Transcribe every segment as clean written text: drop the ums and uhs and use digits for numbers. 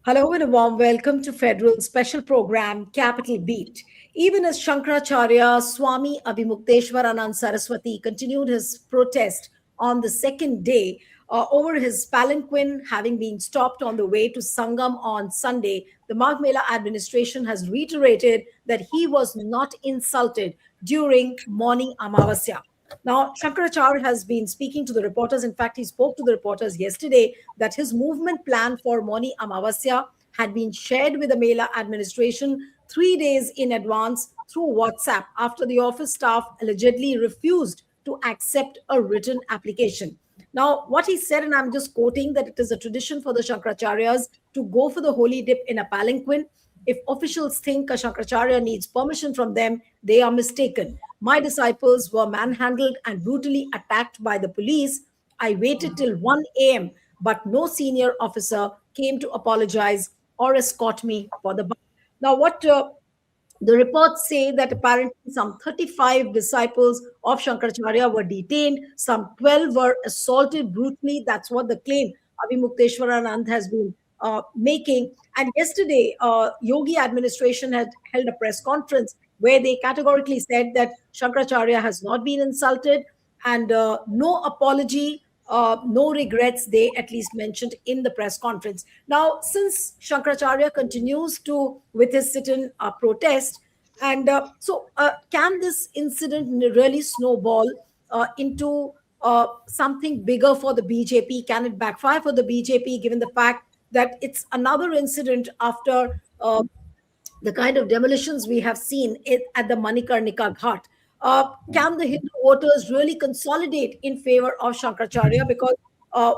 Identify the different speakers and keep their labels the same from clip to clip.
Speaker 1: Hello and a warm welcome to Federal Special Program Capital Beat. Even as Shankaracharya, Swami Avimukteshwaranand Saraswati continued his protest on the second day over his palanquin having been stopped on the way to Sangam on Sunday, the Magh Mela administration has reiterated that he was not insulted during morning Amavasya. Now, Shankaracharya has been speaking to the reporters. In fact, he spoke to the reporters yesterday that his movement plan for Moni Amavasya had been shared with the Mela administration 3 days in advance through WhatsApp after the office staff allegedly refused to accept a written application. Now, what he said, and I'm just quoting, that it is a tradition for the Shankaracharyas to go for the holy dip in a palanquin. If officials think a Shankaracharya needs permission from them, they are mistaken. My disciples were manhandled and brutally attacked by the police. I waited till 1 a.m., but no senior officer came to apologize or escort me for the bus. Now, what the reports say that apparently some 35 disciples of Shankaracharya were detained, some 12 were assaulted brutally. That's what the claim Avimukteshwaranand has been making. And yesterday, Yogi administration had held a press conference where they categorically said that Shankaracharya has not been insulted and no apology, no regrets, they at least mentioned in the press conference. Now, since Shankaracharya continues to with his sit-in protest, and can this incident really snowball into something bigger for the BJP? Can it backfire for the BJP, given the fact that it's another incident after the kind of demolitions we have seen at the Manikarnika Ghat? Can the Hindu voters really consolidate in favor of Shankaracharya? Because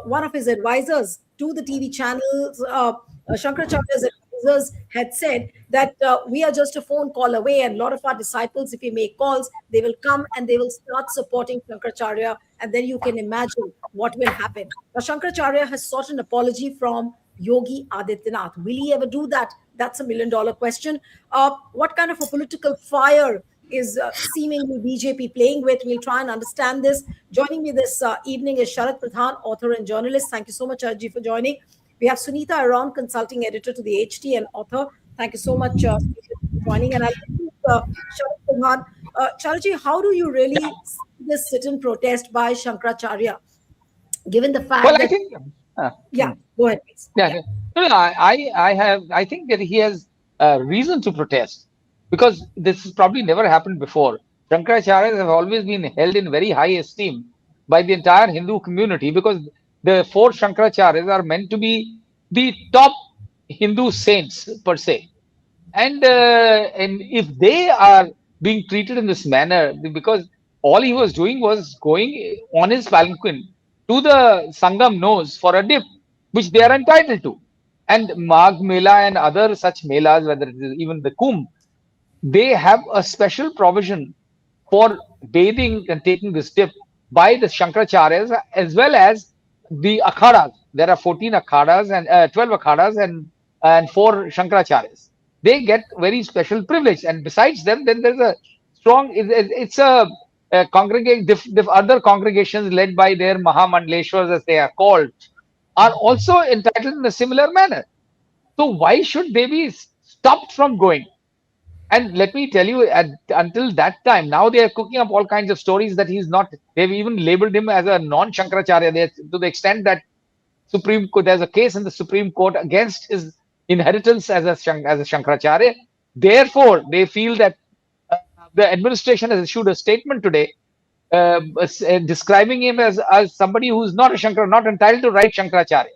Speaker 1: one of his advisors to the TV channels, Shankaracharya's advisors had said that we are just a phone call away, and a lot of our disciples, if we make calls, they will come and they will start supporting Shankaracharya, and then you can imagine what will happen. Now, Shankaracharya has sought an apology from Yogi Adityanath. Will he ever do that? That's a $1 million question. What kind of a political fire is seemingly BJP playing with? We'll try and understand this. Joining me this evening is Sharat Pradhan, author and journalist. Thank you so much, Arji, for joining. We have Sunita Aron, consulting editor to the HT and author. Thank you so much for joining. And I'll begin with Sharat Pradhan. Sharji, how do you really see this sit-in protest by Shankaracharya, given the
Speaker 2: Well,
Speaker 1: fact
Speaker 2: I
Speaker 1: that,
Speaker 2: think, uh,
Speaker 1: yeah,
Speaker 2: hmm,
Speaker 1: go ahead, please.
Speaker 2: yeah,
Speaker 1: Yeah.
Speaker 2: I think that he has reason to protest because this has probably never happened before. Shankaracharyas have always been held in very high esteem by the entire Hindu community because the four Shankaracharyas are meant to be the top Hindu saints per se. And if they are being treated in this manner, because all he was doing was going on his palanquin to the Sangam nose for a dip, which they are entitled to. And Magh Mela and other such melas, whether it is even the Kumbh, they have a special provision for bathing and taking this dip by the Shankaracharyas as well as the akhadas. There are 14 akhadas and 12 akhadas and four Shankaracharyas. They get very special privilege, and besides them, then there's a strong. It's a congregate. Other congregations led by their Mahamandleshwars, as they are called, are also entitled in a similar manner. So why should they be stopped from going? And let me tell you, until that time, now they are cooking up all kinds of stories that he's not. They've even labeled him as a non-Shankaracharya. To the extent that Supreme Court, there's a case in the Supreme Court against his inheritance as a Shankaracharya. Therefore, they feel that the administration has issued a statement today describing him as somebody who's not a Shankar, not entitled to write Shankaracharya,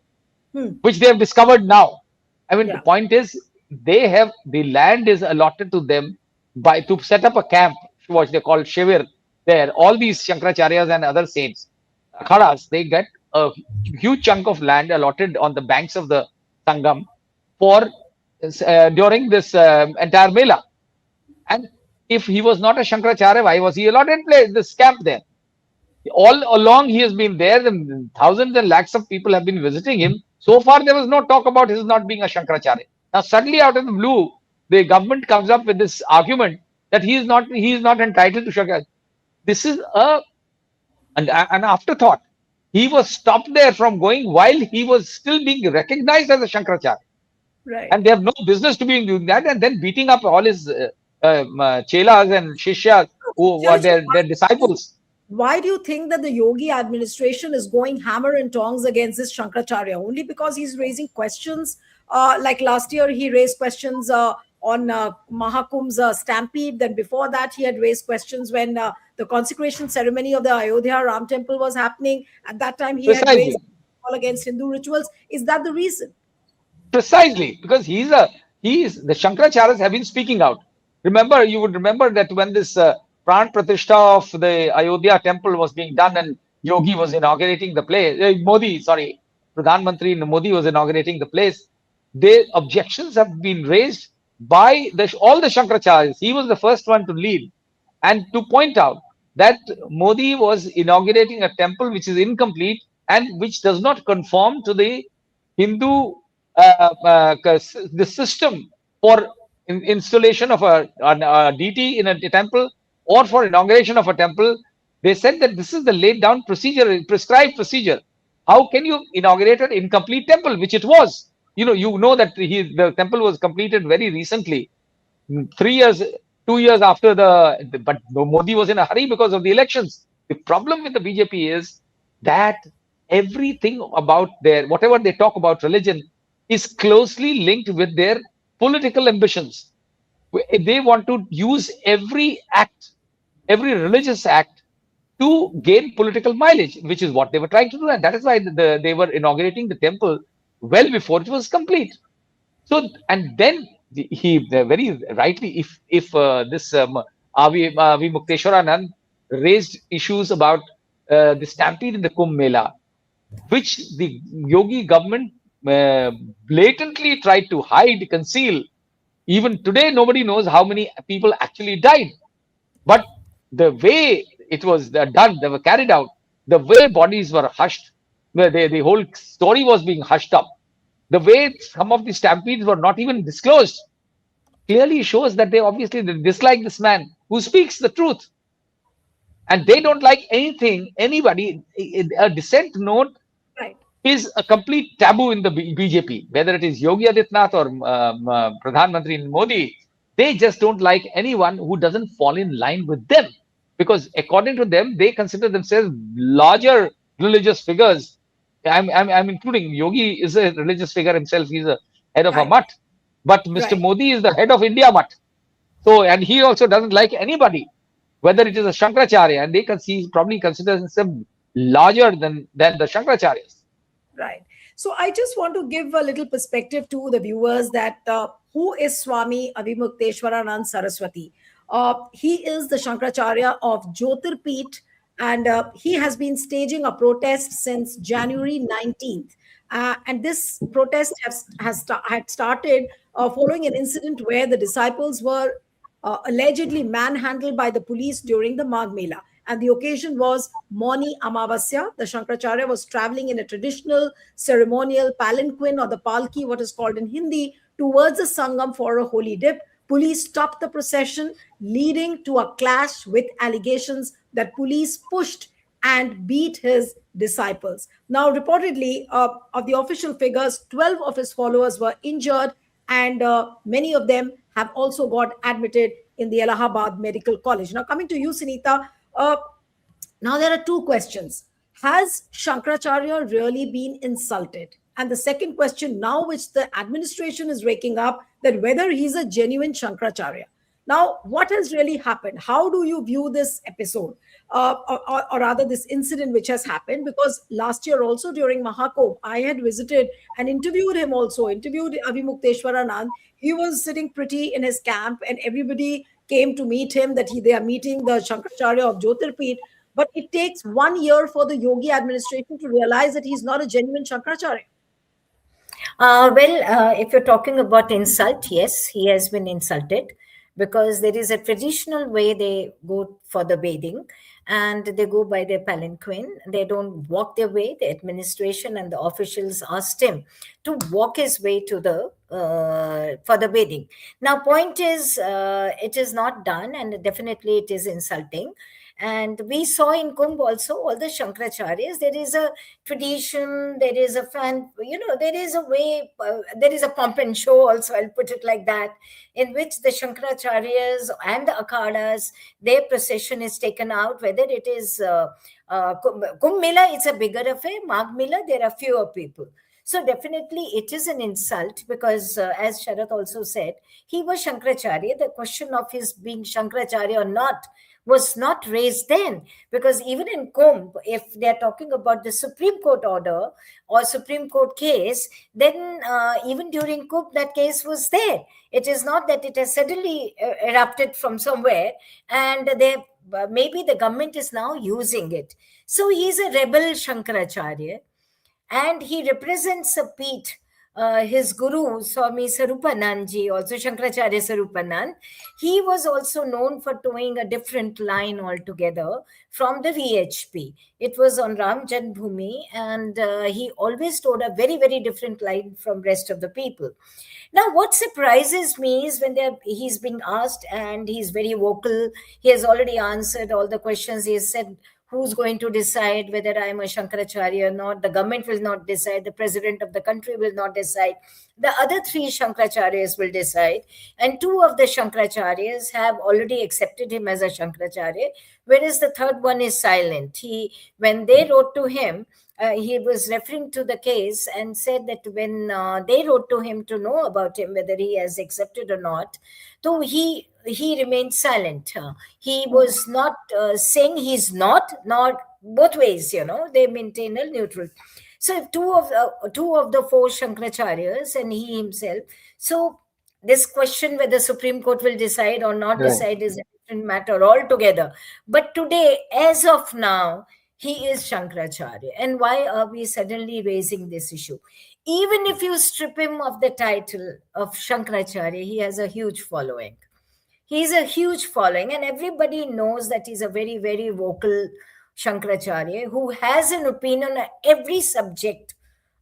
Speaker 1: Hmm.
Speaker 2: which they have discovered now. I mean, the
Speaker 1: Yeah.
Speaker 2: point is they have the land is allotted to them by to set up a camp, what they call Shivir. There, all these Shankaracharyas and other saints, Khadas, they get a huge chunk of land allotted on the banks of the Sangam for during this entire Mela. And if he was not a Shankaracharya, why was he allotted this camp there? All along he has been there. Thousands and lakhs of people have been visiting him. So far, there was no talk about his not being a Shankaracharya. Now, suddenly, out of the blue, the government comes up with this argument that he is not entitled to Shankaracharya. This is an afterthought. He was stopped there from going while he was still being recognized as a Shankaracharya.
Speaker 1: Right.
Speaker 2: and they have no business to be doing that, and then beating up all his chelas and shishyas who were
Speaker 1: Seriously,
Speaker 2: their disciples.
Speaker 1: why do you think that the Yogi administration is going hammer and tongs against this Shankaracharya? Only because he's raising questions. Like last year, he raised questions on Mahakumbh's stampede. Then before that, he had raised questions when the consecration ceremony of the Ayodhya Ram temple was happening. At that time, he had raised
Speaker 2: Precisely.
Speaker 1: all against Hindu rituals. Is that the reason?
Speaker 2: Precisely, because the Shankaracharyas have been speaking out. Remember, you would remember that when this Pran Pratishtha of the Ayodhya temple was being done and Yogi was inaugurating the place, Modi, sorry, Pradhan Mantri Modi was inaugurating the place, the objections have been raised by all the Shankaracharyas. He was the first one to lead and to point out that Modi was inaugurating a temple which is incomplete and which does not conform to the Hindu the system for installation of a deity in a temple or for inauguration of a temple. They said that this is the laid down procedure, prescribed procedure. How can you inaugurate an incomplete temple, which it was? You know that the temple was completed very recently, 3 years, 2 years after but Modi was in a hurry because of the elections. The problem with the BJP is that everything about whatever they talk about religion is closely linked with their political ambitions. They want to use every act, every religious act to gain political mileage, which is what they were trying to do. And that is why they were inaugurating the temple well before it was complete. So, and then he very rightly, if this Avimukteshwaranand raised issues about the stampede in the Kumbh Mela, which the Yogi government uh, blatantly tried to hide, conceal. Even today, nobody knows how many people actually died. But the way it was done, they were carried out, the way bodies were hushed, the whole story was being hushed up, the way some of the stampedes were not even disclosed, clearly shows that they obviously dislike this man who speaks the truth. And they don't like anything, anybody. A dissent note
Speaker 1: Right.
Speaker 2: is a complete taboo in the BJP, whether it is Yogi Adityanath or Pradhan Mantri Modi. They just don't like anyone who doesn't fall in line with them, because according to them, they consider themselves larger religious figures. I'm including Yogi is a religious figure himself. He's a head of a
Speaker 1: Right.
Speaker 2: mutt, but Mr.
Speaker 1: Right.
Speaker 2: Modi is the head of India mutt. So, and he also doesn't like anybody, whether it is a Shankaracharya, and he probably considers himself larger than the Shankaracharyas.
Speaker 1: Right. So I just want to give a little perspective to the viewers that who is Swami Avimukteshwaranand Saraswati? He is the Shankaracharya of Jyotirpeeth, and he has been staging a protest since January 19th. And this protest had started following an incident where the disciples were allegedly manhandled by the police during the Magh Mela. And the occasion was Moni Amavasya. The Shankaracharya was traveling in a traditional ceremonial palanquin or the palki, what is called in Hindi, towards the Sangam for a holy dip. Police stopped the procession, leading to a clash with allegations that police pushed and beat his disciples. Now, reportedly, of the official figures, 12 of his followers were injured, and many of them have also got admitted in the Allahabad Medical College. Now, coming to you, Sunita, now there are two questions. Has Shankaracharya really been insulted? And the second question now, which the administration is raking up, that whether he's a genuine Shankaracharya. Now, what has really happened? How do you view this episode, or rather this incident which has happened? Because last year also during Mahakumbh, I had visited and interviewed him also, interviewed Avimukteshwaranand. He was sitting pretty in his camp, and everybody came to meet him that they are meeting the Shankaracharya of Jyotirpeeth. But it takes 1 year for the Yogi administration to realize that he's not a genuine Shankaracharya.
Speaker 3: If you're talking about insult, yes, he has been insulted because there is a traditional way they go for the bathing and they go by their palanquin. They don't walk their way. The administration and the officials asked him to walk his way to the for the bathing. Now, point is, it is not done, and definitely it is insulting. And we saw in Kumbh also all the Shankaracharyas. There is a tradition, there is a fan, there is a way, there is a pomp and show also, I'll put it like that, in which the Shankaracharyas and the Akhadas, their procession is taken out, whether it is Kumbh Mela, it's a bigger affair. Magh Mela, there are fewer people. So definitely it is an insult because, as Sharath also said, he was Shankaracharya. The question of his being Shankaracharya or not was not raised then, because even in Kumbh, if they are talking about the Supreme Court order or Supreme Court case, then even during Kumbh, that case was there. It is not that it has suddenly erupted from somewhere, and they maybe the government is now using it. So he is a rebel Shankaracharya, and he represents a Pete. His guru, Swami Sarupanandji, also Shankaracharya Sarupanand, he was also known for towing a different line altogether from the VHP. It was on Ram Janmabhoomi, and he always towed a very, very different line from rest of the people. Now, what surprises me is when he's being asked, and he's very vocal. He has already answered all the questions. He has said, who's going to decide whether I'm a Shankaracharya or not? The government will not decide. The president of the country will not decide. The other three Shankaracharyas will decide. And two of the Shankaracharyas have already accepted him as a Shankaracharya, whereas the third one is silent. When they wrote to him, he was referring to the case and said that when they wrote to him to know about him, whether he has accepted or not, so he remained silent. He was not saying he's not both ways. They maintain a neutral. So if two of the four Shankaracharyas and he himself, so this question whether Supreme Court will decide or not
Speaker 2: Right.
Speaker 3: decide is a different matter altogether. But today, as of now, he is Shankaracharya. And why are we suddenly raising this issue? Even if you strip him of the title of Shankaracharya, he has a huge following. He's a huge following, and everybody knows that he's a very, very vocal Shankaracharya who has an opinion on every subject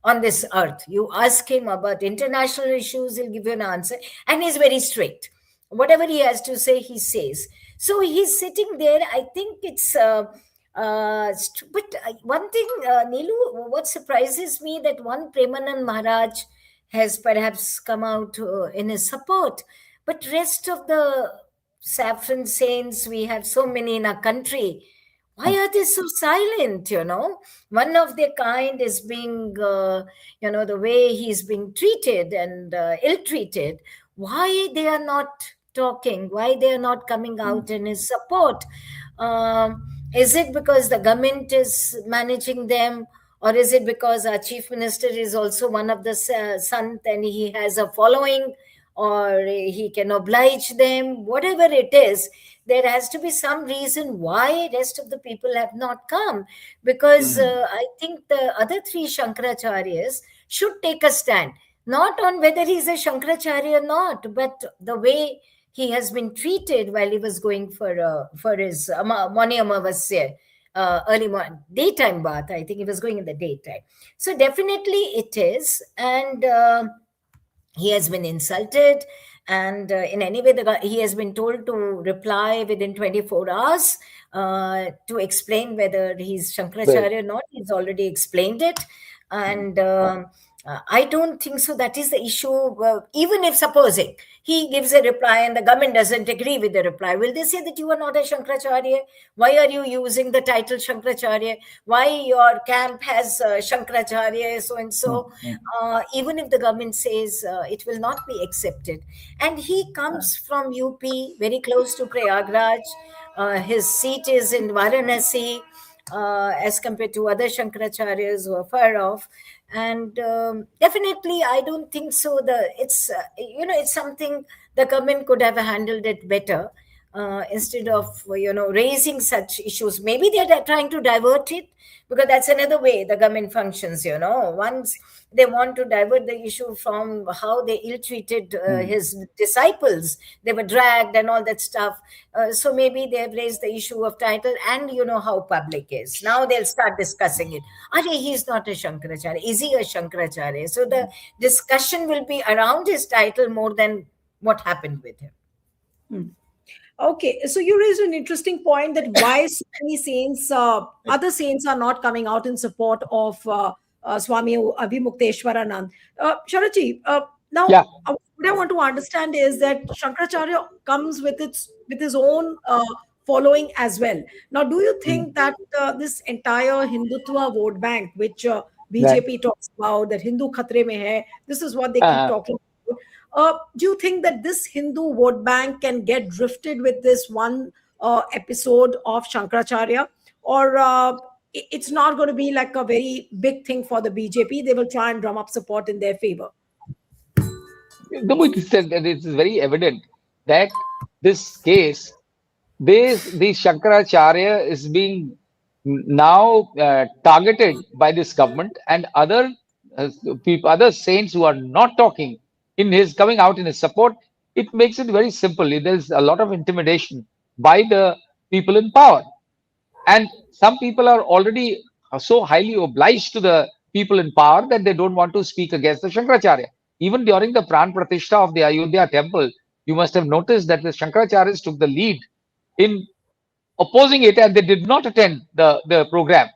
Speaker 3: on this earth. You ask him about international issues, he'll give you an answer, and he's very straight. Whatever he has to say, he says. So he's sitting there. I think it's. But one thing, Neelu, what surprises me that one Premanand Maharaj has perhaps come out in his support, but rest of the saffron saints, we have so many in our country. Why are they so silent? One of their kind is being, the way he's being treated and ill-treated. Why they are not talking? Why they are not coming out in his support? Is it because the government is managing them? Or is it because our chief minister is also one of the sant and he has a following, or he can oblige them? Whatever it is, there has to be some reason why rest of the people have not come. Because I think the other three Shankaracharyas should take a stand, not on whether he's a Shankaracharya or not, but the way he has been treated while he was going for his Mani Amavasya, early morning, daytime bath. I think he was going in the daytime. So definitely it is. And he has been insulted. And in any way, he has been told to reply within 24 hours to explain whether he's Shankaracharya or not. He's already explained it. And I don't think so. That is the issue. Even if supposing he gives a reply and the government doesn't agree with the reply, will they say that you are not a Shankaracharya? Why are you using the title Shankaracharya? Why your camp has Shankaracharya, so and so? Even if the government says it will not be accepted. And he comes from UP, very close to Prayagraj. His seat is in Varanasi. As compared to other Shankaracharyas who are far off. And definitely, I don't think so. It's something the government could have handled it better instead of raising such issues. Maybe they're trying to divert it, because that's another way the government functions. Once they want to divert the issue from how they ill-treated his disciples, they were dragged and all that stuff. So maybe they have raised the issue of title, and you know how public is. Now they'll start discussing it. He's not a Shankaracharya. Is he a Shankaracharya? So the discussion will be around his title more than what happened with him.
Speaker 1: Okay, so you raised an interesting point that why so many saints, other saints are not coming out in support of Swami Avimukteshwaranand. Sharaji, now
Speaker 2: Yeah.
Speaker 1: what I want to understand is that Shankaracharya comes with his own following as well. Now, do you
Speaker 2: Mm.
Speaker 1: think that this entire Hindutva vote bank, which
Speaker 2: Right.
Speaker 1: BJP talks about, that Hindu khatre mein hai, this is what they keep
Speaker 2: Uh,
Speaker 1: talking about. Do you think that this Hindu vote bank can get drifted with this one episode of Shankaracharya? Or it's not going to be like a very big thing for the BJP? They will try and drum up support in their favor.
Speaker 2: the way it said that it's very evident that this case, the Shankaracharya is being now targeted by this government and other people, other saints who are not talking in his coming out in his support. It makes it very simple. There's a lot of intimidation by the people in power. And some people are already so highly obliged to the people in power that they don't want to speak against the Shankaracharya. Even during the Pran Pratishtha of the Ayodhya temple, you must have noticed that the Shankaracharyas took the lead in opposing it and they did not attend the program.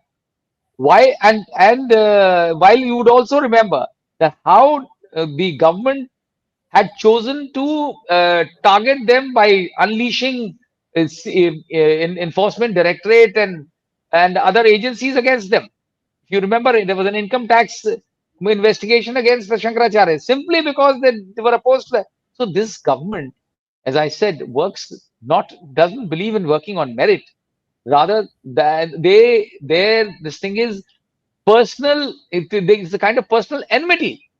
Speaker 2: Why? And while you would also remember that how the government had chosen to target them by unleashing enforcement directorate and other agencies against them. If you remember, there was an income tax investigation against the Shankaracharya simply because they were opposed to that. So this government, as I said, works not doesn't believe in working on merit. Rather, that their this thing is personal. It's a kind of personal enmity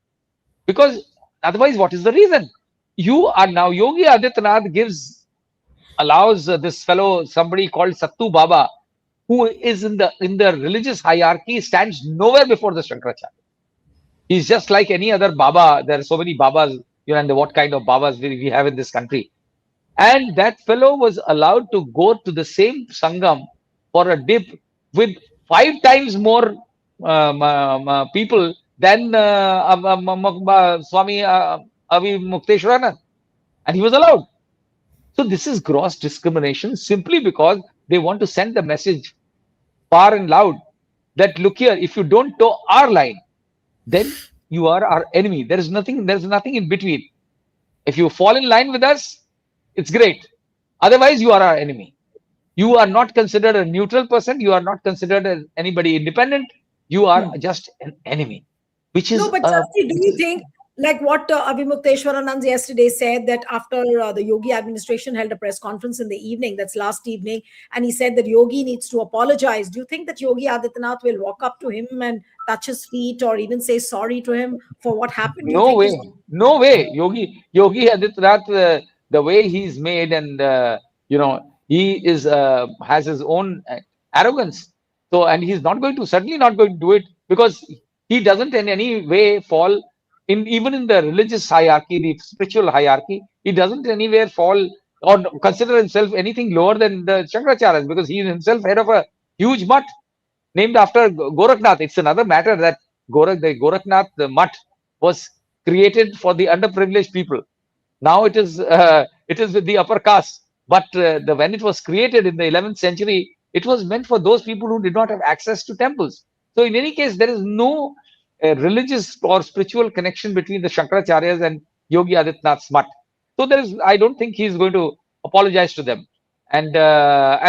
Speaker 2: because otherwise, what is the reason? You are now Yogi Adityanath allows this fellow, somebody called Sattu Baba, who is in the religious hierarchy, stands nowhere before the Shankaracharya. He's just like any other Baba. There are so many Babas, and what kind of Babas we have in this country. And that fellow was allowed to go to the same Sangam for a dip with 5 times more people than Swami Avimukteshwaranand. And he was allowed. So this is gross discrimination simply because they want to send the message far and loud that look here, if you don't toe our line, then you are our enemy. There's nothing in between. If you fall in line with us, it's great. Otherwise, you are our enemy. You are not considered a neutral person. You are not considered as anybody independent. You are
Speaker 1: Hmm.
Speaker 2: just an enemy, which
Speaker 1: No,
Speaker 2: is
Speaker 1: but Justy, do you think, like what Avimukteshwaranand yesterday said, that after the Yogi administration held a press conference in the evening, that's last evening, and he said that Yogi needs to apologize. Do you think that Yogi Adityanath will walk up to him and touch his feet or even say sorry to him for what happened? Do you
Speaker 2: no
Speaker 1: think
Speaker 2: way,
Speaker 1: he's
Speaker 2: no way. Yogi Adityanath, the way he's made, and he is has his own arrogance. So, and he's not going to certainly not going to do it because he doesn't in any way fall in even in the religious hierarchy, the spiritual hierarchy. He doesn't anywhere fall or consider himself anything lower than the Shankaracharyas because he is himself head of a huge mutt named after Gorakhnath. It's another matter that Gorakhnath, the mutt, was created for the underprivileged people. Now it is with the upper caste. But when it was created in the 11th century, it was meant for those people who did not have access to temples. So in any case, there is no religious or spiritual connection between the Shankaracharyas and Yogi Adityanath's mutt. So I don't think he is going to apologize to them, and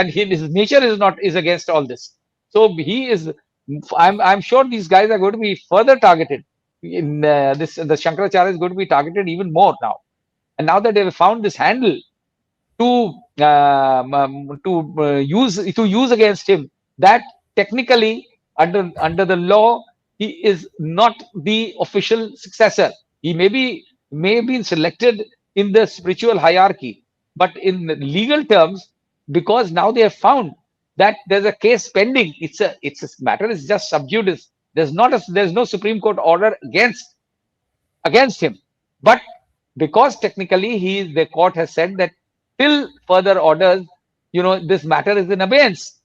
Speaker 2: his nature is against all this. So he is. I'm sure these guys are going to be further targeted. In this, the Shankaracharya is going to be targeted even more now. And now that they have found this handle to use against him, that technically under the law he is not the official successor. He may have been selected in the spiritual hierarchy, but in legal terms, because now they have found that there's a case pending. It's a matter is just sub judice. There's no Supreme Court order against him. But because technically the court has said that till further orders, this matter is in abeyance.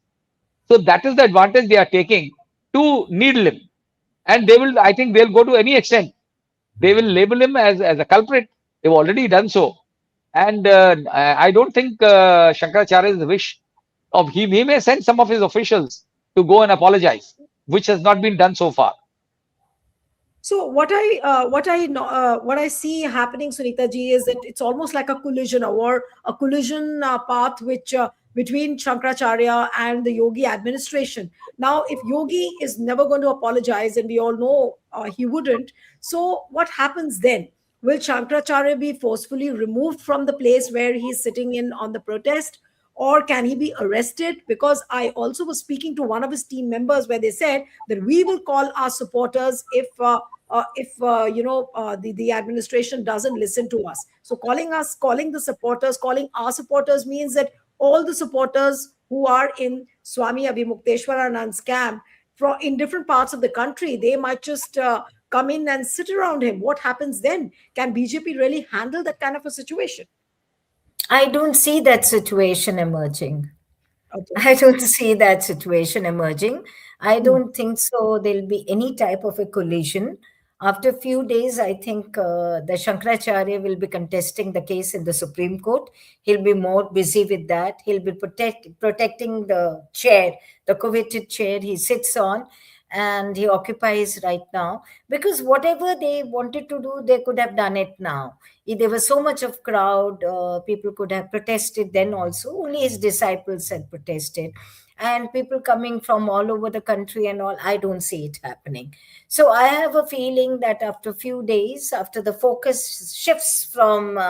Speaker 2: So that is the advantage they are taking to needle him. And I think they'll go to any extent. They will label him as a culprit. They've already done so. And I don't think Shankaracharya's wish of he may send some of his officials to go and apologize, which has not been done so far.
Speaker 1: So what I see happening, Sunita ji, is that it's almost like a collision, or a collision path which between Shankaracharya and the Yogi administration. Now, if Yogi is never going to apologize, and we all know he wouldn't, so what happens then? Will Shankaracharya be forcefully removed from the place where he's sitting in on the protest? Or can he be arrested? Because I also was speaking to one of his team members where they said that we will call our supporters if the administration doesn't listen to us. So calling the supporters, calling our supporters means that all the supporters who are in Swami Avimukteshwaranand's camp from in different parts of the country, they might just come in and sit around him. What happens then? Can BJP really handle that kind of a situation?
Speaker 3: I don't see that situation emerging.
Speaker 1: Okay.
Speaker 3: I don't see that situation emerging. I
Speaker 1: Hmm.
Speaker 3: don't think so. There'll be any type of a collision. After a few days, I think the Shankaracharya will be contesting the case in the Supreme Court. He'll be more busy with that. He'll be protecting the chair, the coveted chair he sits on and he occupies right now. Because whatever they wanted to do, they could have done it now. If there was so much of crowd, people could have protested then also. Only his disciples had protested. And people coming from all over the country and all, I don't see it happening. So I have a feeling that after a few days, after the focus shifts from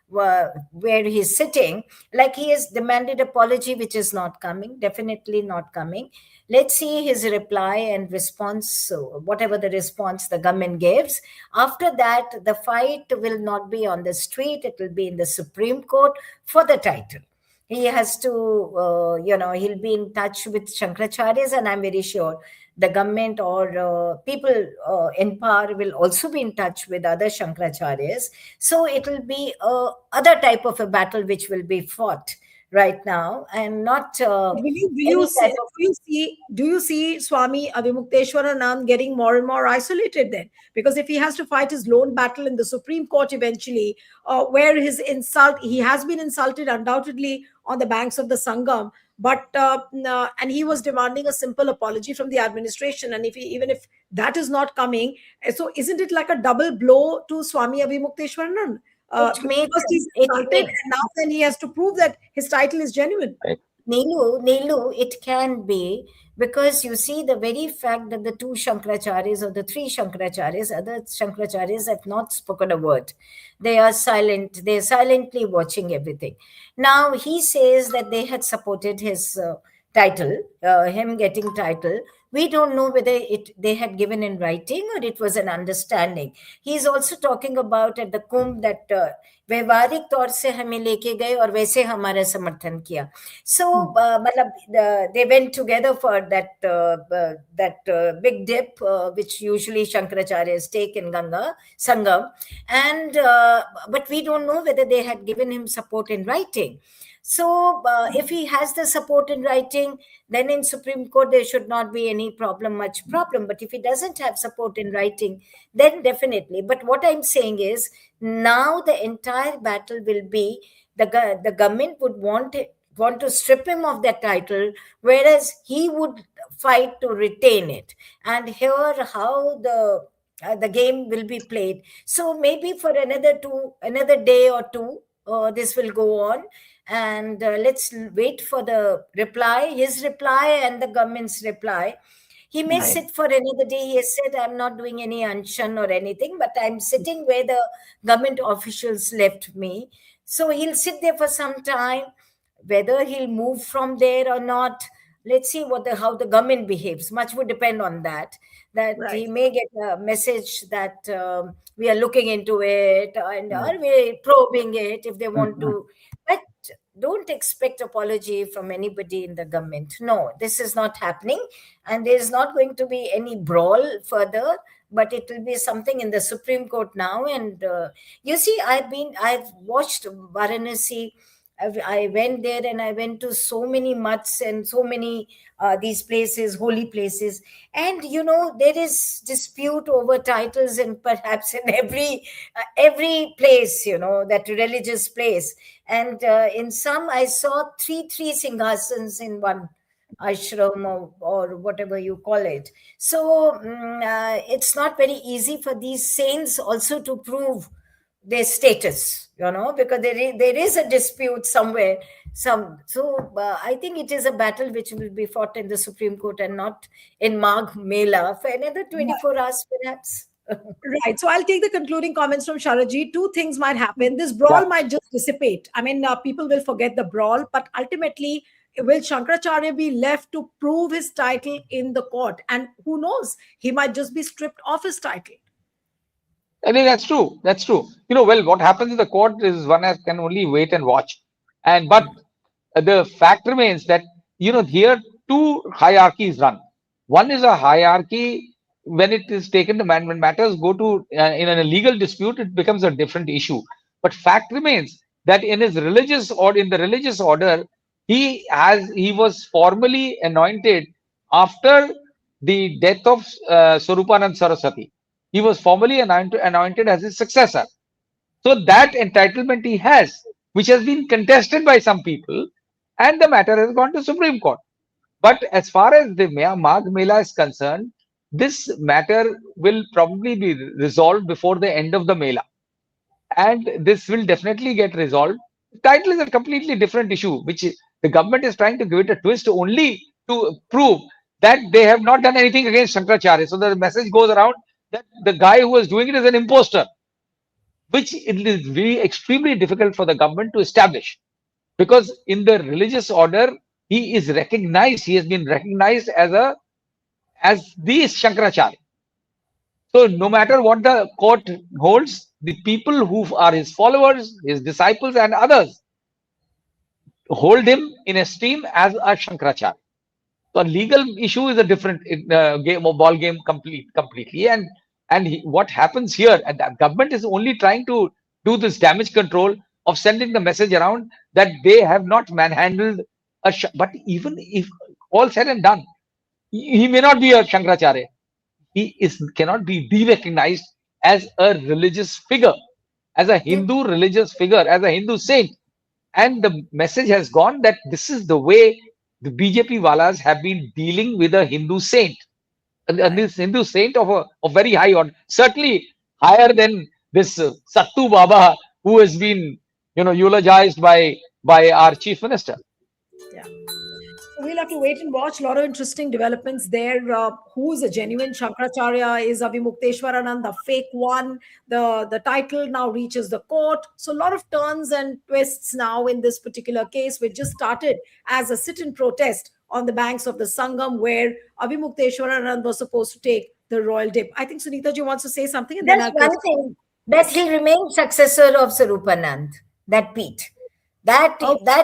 Speaker 3: where he's sitting, like he has demanded apology, which is not coming, definitely not coming. Let's see his reply and response, so whatever the response the government gives. After that, the fight will not be on the street, it will be in the Supreme Court for the title. He has to, he'll be in touch with Shankaracharya's, and I'm very sure the government or people in power will also be in touch with other Shankaracharyas. So it will be other type of a battle which will be fought right now, and not any type of.
Speaker 1: Do you see Swami Avimukteshwaranand getting more and more isolated then? Because if he has to fight his lone battle in the Supreme Court eventually, where he has been insulted undoubtedly on the banks of the Sangam, but and he was demanding a simple apology from the administration, and even if that is not coming, so isn't it like a double blow to Swami Avimukteshwaranand?
Speaker 3: It
Speaker 1: Because
Speaker 3: may
Speaker 1: first he's
Speaker 3: it
Speaker 1: insulted,
Speaker 3: may
Speaker 1: and now then he has to prove that his title is genuine.
Speaker 2: Right.
Speaker 3: Nilu, it can be, because you see the very fact that the two Shankaracharyas or the three Shankaracharyas, other Shankaracharyas have not spoken a word. They are silent. They are silently watching everything. Now he says that they had supported his title, him getting title. We don't know whether they had given in writing or it was an understanding. He is also talking about at the Kumbh that व्यवहारिक तौर से हमें लेके गए और वैसे हमारा समर्थन किया. So मतलब they went together for that big dip which usually Shankaracharya's take in Ganga Sangam, and but we don't know whether they had given him support in writing. So if he has the support in writing, then in Supreme Court there should not be any much problem. But if he doesn't have support in writing, then definitely. But what I'm saying is, now the entire battle will be the government would want to strip him of that title, whereas he would fight to retain it. And here how the game will be played. So maybe for another day or two, this will go on, and let's wait for the reply, his reply and the government's reply. He may
Speaker 1: Right.
Speaker 3: sit for another day. He has said, I'm not doing any anshan or anything, but I'm sitting where the government officials left me. So he'll sit there for some time. Whether he'll move from there or not, let's see how the government behaves. Much would depend on that. That
Speaker 1: Right.
Speaker 3: he may get a message that we are looking into it, and
Speaker 2: Mm.
Speaker 3: are we probing it if they want
Speaker 2: Mhm.
Speaker 3: to. But don't expect apology from anybody in the government. No, this is not happening, and there is not going to be any brawl further. But it will be something in the Supreme Court now. And you see, I've watched Varanasi I went there and I went to so many mutts and so many these places, holy places. And there is dispute over titles, and perhaps in every place, that religious place. And in some, I saw three singhasans in one ashram, or whatever you call it. So it's not very easy for these saints also to prove their status, because there is a dispute somewhere. I think it is a battle which will be fought in the Supreme Court and not in Magh Mela for another 24 hours, perhaps.
Speaker 1: Right. So I'll take the concluding comments from Sharaji. Two things might happen. This brawl
Speaker 2: Yeah.
Speaker 1: might just dissipate. I mean, people will forget the brawl, but ultimately, will Shankaracharya be left to prove his title in the court? And who knows? He might just be stripped of his title.
Speaker 2: I think that's true. That's true. Well, what happens in the court is can only wait and watch. But the fact remains that here two hierarchies run. One is a hierarchy when it is taken to when matters go to in a legal dispute, it becomes a different issue. But fact remains that in his religious or in the religious order, he was formally anointed after the death of Swarupanand Saraswati. He was formally anointed as his successor. So that entitlement he has, which has been contested by some people, and the matter has gone to Supreme Court. But as far as the Magh Mela is concerned, this matter will probably be resolved before the end of the Mela. And this will definitely get resolved. The title is a completely different issue, which the government is trying to give it a twist only to prove that they have not done anything against Shankaracharya. So the message goes around that the guy who was doing it is an imposter, which it is really extremely difficult for the government to establish, because in the religious order he is recognized, he has been recognized as the Shankaracharya. So no matter what the court holds, the people who are his followers, his disciples and others hold him in esteem as a Shankaracharya. So a legal issue is a different game or ball game completely. And what happens here, and the government is only trying to do this damage control of sending the message around that they have not manhandled but even if all said and done, he may not be a Shankaracharya. He cannot be de-recognized as a religious figure, as a Hindu religious figure, as a Hindu saint. And the message has gone that this is the way the BJP walas have been dealing with a Hindu saint. And this Hindu saint of very high order, certainly higher than this Sattu Baba, who has been, eulogized by our chief minister.
Speaker 1: Yeah. We'll have to wait and watch. A lot of interesting developments there. Who's a genuine Shankaracharya? Is Avimukteshwaranand the fake one? The title now reaches the court. So a lot of turns and twists now in this particular case, which just started as a sit-in protest on the banks of the Sangam, where Avimukteshwaranand was supposed to take the royal dip. I think Sunita ji wants to say something, and then
Speaker 3: That's
Speaker 1: I'll
Speaker 3: one thing, that he remains successor of Swarupanand, that Pete. That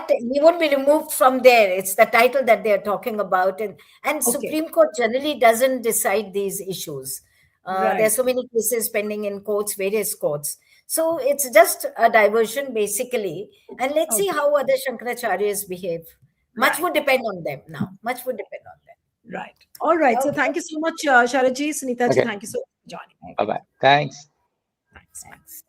Speaker 3: he won't be removed from there. It's the title that they are talking about, and Supreme Court generally doesn't decide these issues. There are so many cases pending in courts, various courts. So it's just a diversion basically, and let's see how other Shankaracharyas behave. Much would depend on them now. Much would depend on them.
Speaker 1: Right. All right. So thank you so much, Sharaji, Sunita ji. Thank you so much for joining.
Speaker 2: Bye bye. Thanks.
Speaker 1: Thanks.